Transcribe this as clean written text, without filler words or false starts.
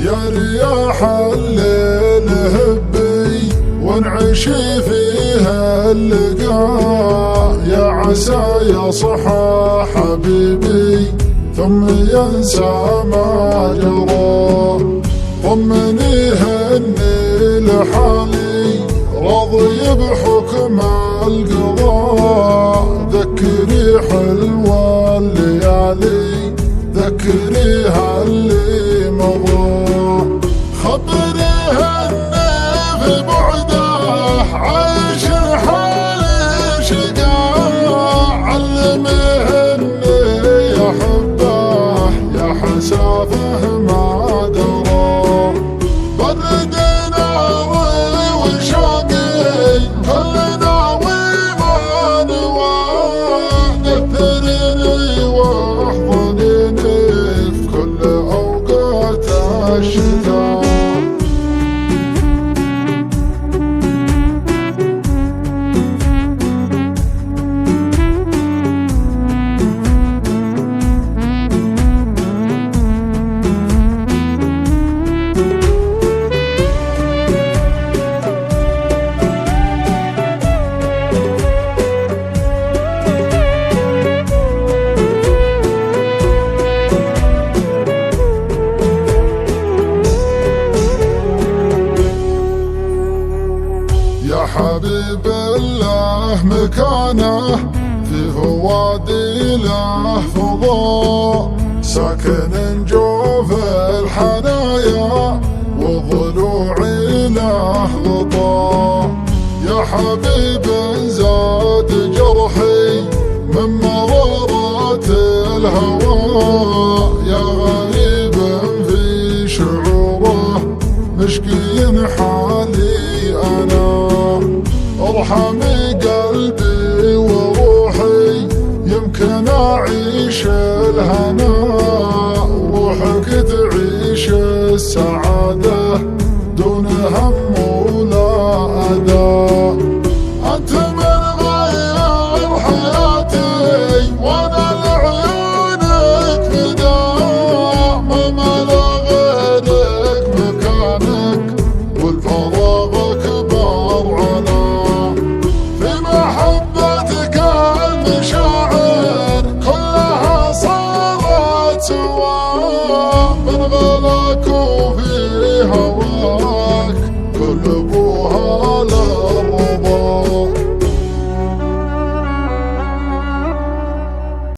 يا رياح الليل هبي وانعش فيها اللقاء، يا عسى يصحى حبيبي ثم ينسى ما جرى. طمني هني لحالي راضي بحكم القضاء، ذكري حلوة الليالي ذكريها اللي مضى. خبريها اني في بعده عايش حالي شقاء، علميه اني يحبه يا حسافه ما درى. برد ناوي وشوقي كل ناوي ما نوى، نثرني واحضنيني في كل اوقات الشتاء. يا حبيب الله مكانه في فوادي له فضاء، ساكن جوف الحنايا وضلوعي له غطاء. يا حبيب زاد جرحي من مرارات الهوى، يا